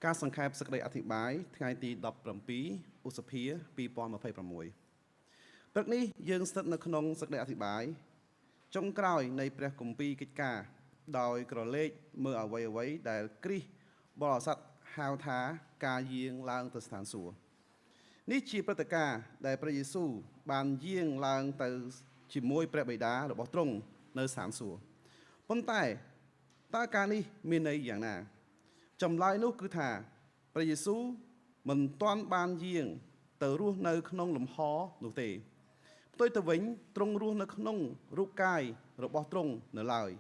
ការសង្ខេបសេចក្តីអធិប្បាយថ្ងៃទី17ឧសភា2026ព្រឹកនេះយើងស្ថិតនៅក្នុងសេចក្តីអធិប្បាយចុងក្រោយនៃព្រះគម្ពីរកិច្ចការដោយក្រឡេកមើលអ្វីដែលគ្រីស្ទបរិស័ទហៅថាការយាងឡើងទៅស្ថានសួគ៌នេះជាព្រឹត្តិការណ៍ដែលព្រះយេស៊ូវបានយាងឡើងទៅជាមួយព្រះបិតារបស់ទ្រង់នៅស្ថានសួគ៌ប៉ុន្តែតើការនេះមានន័យយ៉ាងណាចម្លើយនោះគឺថាព្រះយេស៊ូវមិនទាន់បានយាងទៅរស់នៅក្នុងលំហនោះទេផ្ទុយទៅវិញទ្រង់រស់នៅក្នុងរូបកាយរបស់ទ្រង់នៅឡើយ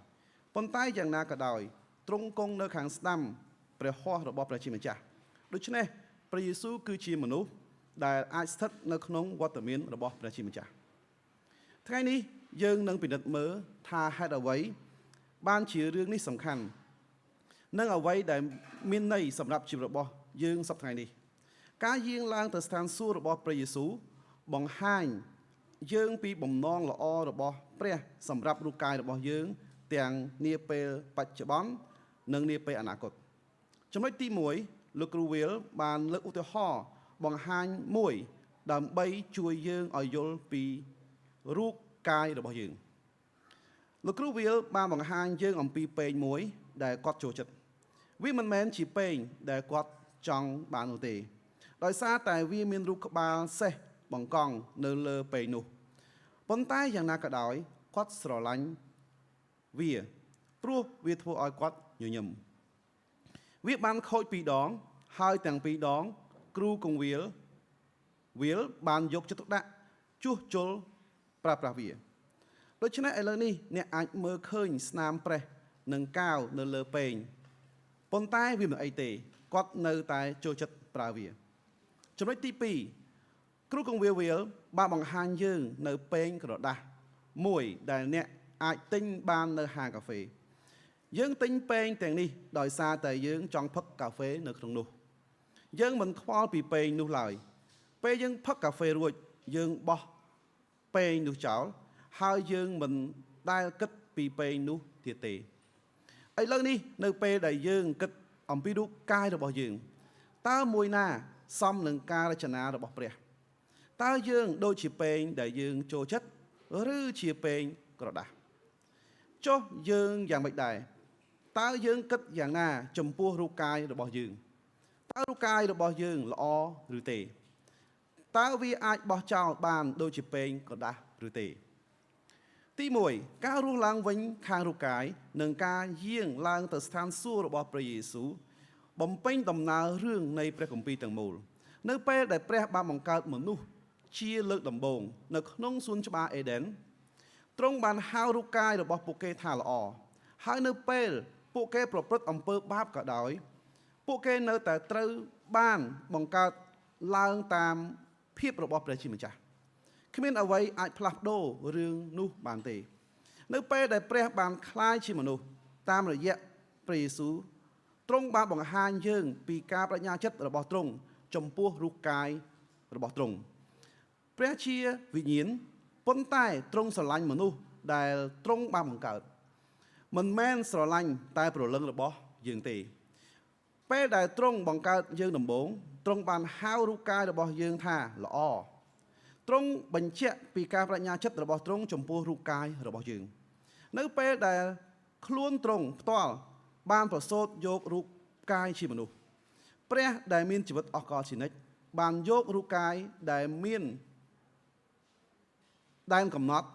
ប៉ុន្តែយ៉ាងណាក៏ដោយទ្រង់គង់នៅខាងស្ដាំព្រះហស្ថរបស់ព្រះជាម្ចាស់ដូច្នេះព្រះយេស៊ូវគឺជាមនុស្សដែលអាចស្ថិតនៅក្នុងវត្តមានរបស់ព្រះជាម្ចាស់ថ្ងៃនេះយើងនឹងពិនិត្យមើលថាហេតុអ្វីបានជារឿងនេះសំខាន់និងអ្វីដែលមានន័យសម្រាប់ជីវិតរបស់យើងសប្តាហ៍នេះការយាងឡើងទៅស្ថានសួគ៌របស់ព្រះយេស៊ូវបង្ហាញយើងពីបំណងល្អរបស់ព្រះសម្រាប់រូបកាយរបស់យើងទាំងនាពេលបច្ចុប្បន្ននិងនាពេលអនាគតចំណុចទី1លោកគ្រូវៀលបានលើកឧទាហរណ៍បង្ហាញមួយដើម្បីជួយយើងឲ្យយល់ពីរូបកាយរបស់យើងលោកគ្រូវៀលបានបង្ហាញយើងអំពីពែងមួយដែលគាត់ចូលចិត្តវាមិនមែនជាពែងដែលគាត់ចង់បាននោះទេដោយសារតែវាមានរូបក្បាលសេះបង្កង់នៅលើពែងនោះប៉ុន្តែយ៉ាងណាក៏ដោយគាត់ស្រឡាញ់វាព្រោះវាធ្វើឲ្យគាត់ញញឹមវាបានខូច2ដងហើយទាំង2ដងគ្រូកងវាលបានយកចិត្តទុកដាក់ជួសជុលប្រើប្រាស់វាដូច្នេះឥឡូវនេះអ្នកអាចមើលឃើញស្នាមប្រេះនិងកាវនៅលើពែងប៉ុន្តែវាមិនអីទេគាត់នៅតែចូលចិត្តប្រើវាចំណុចទី2គ្រូកងវាលបានបង្ហាញយើងនៅពែងក្រដាសមួយដែលអ្នកអាចទិញបាននៅហាងកាហ្វេយើងទិញពែងទាំងនេះដោយសារតែយើងចង់ផឹកកាហ្វេនៅក្នុងនោះយើងមិនខ្វល់ពីពែងនោះឡើយពេលយើងផឹកកាហ្វេរួចយើងបោះពែងនោះចោលហើយយើងមិនដែលគិតពីពែងនោះទៀតទេឥឡូវនេះនៅពេលដែលយើងគិតអំពីរូបកាយរបស់យើងតើមួយណាសមនឹងការរចនារបស់ព្រះតើយើងដូចជាពែងដែលយើងចូលចិត្តឬជាពែងក្រដាសចុះយើងយ៉ាងម៉េចដែរតើយើងគិតយ៉ាងណាចំពោះរូបកាយរបស់យើងតើរូបកាយរបស់យើងល្អឬទេតើវាអាចបោះចោលបានដូចជាពែងក្រដាសឬទេទី1ការរស់ឡើងវិញខាងរូបកាយនិងការយាងឡើងទៅស្ថានសួគ៌របស់ព្រះយេស៊ូវបំពេញដំណើររឿងនៃព្រះគម្ពីរទាំងមូលនៅពេលដែលព្រះបានបង្កើតមនុស្សជាលើកដំបូងនៅក្នុងសួនច្បារអេដេនទ្រង់បានហៅរូបកាយរបស់ពួកគេថាល្អហើយនៅពេលពួកគេប្រព្រឹត្តអំពើបាបក៏ដោយពួកគេនៅតែត្រូវបានបង្កើតឡើងតាមភាពរបស់ព្រះជាម្ចាស់គ្មានអ្វីអាចផ្លាស់ប្ដូររឿងនោះបានទេនៅពេលដែលព្រះបានក្លាយជាមនុស្សតាមរយៈព្រះយេស៊ូវទ្រង់បានបង្ហាញយើងពីការបញ្ញាចិត្តរបស់ទ្រង់ចំពោះរូបកាយរបស់ទ្រង់ព្រះជាវិញ្ញាណប៉ុន្តែទ្រង់ស្រឡាញ់មនុស្សដែលទ្រង់បានបង្កើតមិនមែនស្រឡាញ់តែព្រលឹងរបស់យើងទេពេលដែលទ្រង់បង្កើតយើងដំបូងទ្រង់បានហៅរូបកាយរបស់យើងថាល្អទ្រង់បញ្ជាក់ពីការបញ្ញាចិត្តរបស់ទ្រង់ចំពោះរូបកាយរបស់យើងនៅពេលដែលខ្លួនទ្រង់ផ្ទាល់បានប្រសូតយករូបកាយជាមនុស្សព្រះដែលមានជីវិតអស់កលជានិច្ចបានយករូបកាយដែលមានដែនកំណត់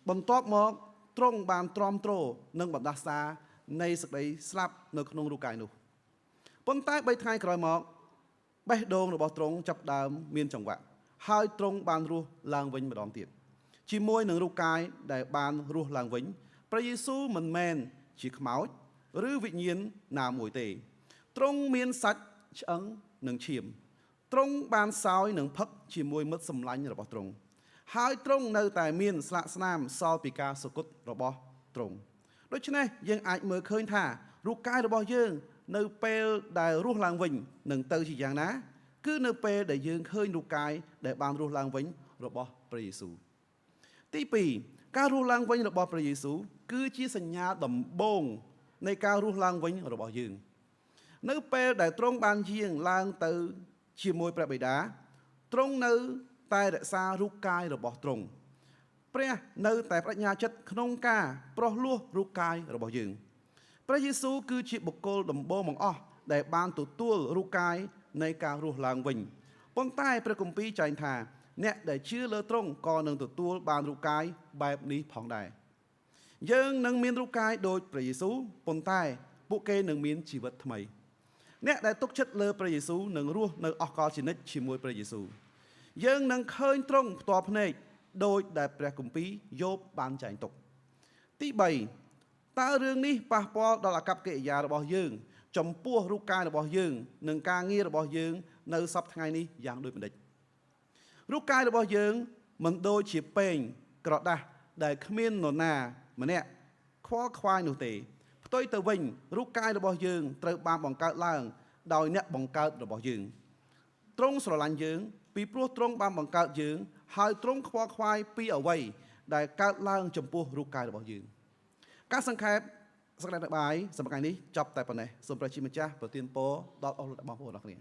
បន្ទាប់មកទ្រង់បានទ្រាំទ្រនឹងបណ្ដាសានៃសេចក្តីស្លាប់នៅក្នុងរូបកាយនោះប៉ុន្តែ3ថ្ងៃក្រោយមកបេះដូងរបស់ទ្រង់ចាប់ដើមមានចង្វាក់ហើយទ្រង់បានរស់ឡើងវិញម្ដងទៀតជាមួយនឹងរូបកាយដែលបានរស់ឡើងវិញព្រះយេស៊ូវមិនមែនជាខ្មោចឬវិញ្ញាណណាមួយទេទ្រង់មានសាច់ឆ្អឹងនិងឈាមទ្រង់បានសោយនិងផឹកជាមួយមិត្តសម្លាញ់របស់ទ្រង់ហើយទ្រង់នៅតែមានស្លាកស្នាមសល់ពីការសគត់របស់ទ្រង់ដូច្នេះយើងអាចមើលឃើញថារូបកាយរបស់យើងនៅពេលដែលរស់ឡើងវិញនឹងទៅជាយ៉ាងណាគឺនៅពេលដែលយើងឃើញរូបកាយដែលបានរស់ឡើងវិញរបស់ព្រះយេស៊ូវទី2ការរស់ឡើងវិញរបស់ព្រះយេស៊ូវគឺជាសញ្ញាដំបូងនៃការរស់ឡើងវិញរបស់យើង នៅពេលដែលទ្រង់បានយាងឡើងទៅជាមួយព្រះបិតាទ្រង់នៅតែរក្សារូបកាយរបស់ទ្រង់ព្រះនៅតែបញ្ញាចិត្តក្នុងការប្រោះលោះរូបកាយរបស់យើងព្រះយេស៊ូវគឺជាបុគ្គលដំបូងបង្អស់ដែលបានទទួលរូបកាយនៃការរស់ឡើងវិញប៉ុន្តែព្រះគម្ពីរចែងថាអ្នកដែលជឿលើទ្រង់ក៏នឹងទទួលបានរូបកាយបែបនេះផងដែរយើងនឹងមានរូបកាយដូចព្រះយេស៊ូវប៉ុន្តែពួកគេនឹងមានជីវិតថ្មីអ្នកដែលទុកចិត្តលើព្រះយេស៊ូវនឹងរស់នៅអស់កលជានិច្ចជាមួយព្រះយេស៊ូវយើងនឹងឃើញទ្រង់ផ្ទាល់ភ្នែកដោយដែលព្រះគម្ពីរយោបបានចែងទុកទី3តើរឿងនេះប៉ះពាល់ដល់អាកប្បកិរិយារបស់យើងចំពោះរូបកាយរបស់យើងនិងការងាររបស់យើងនៅសប្តាហ៍ថ្ងៃនេះយ៉ាងដូចម្តេចរូបកាយរបស់យើងមិនដូចជាពែងក្រដាស់ដែលគ្មាននរណាម្នាក់ខ្វល់ខ្វាយនោះទេផ្ទុយទៅវិញរូបកាយរបស់យើងត្រូវបានបង្កើតឡើងដោយអ្នកបង្កើតរបស់យើងទ្រង់ស្រឡាញ់យើងពីព្រោះទ្រង់បានបង្កើតយើងហើយទ្រង់ខ្វល់ខ្វាយពីអ្វីដែលកើតឡើងចំពោះរូបកាយរបស់យើងការសង្ខេបសក្តានុបាយសម្រាប់ថ្ងៃនេះចប់តែប៉ុណ្ណេះសូមព្រះជាម្ចាស់ប្រទានពរដល់អស់លោកបងប្អូនទាំងអស់គ្នា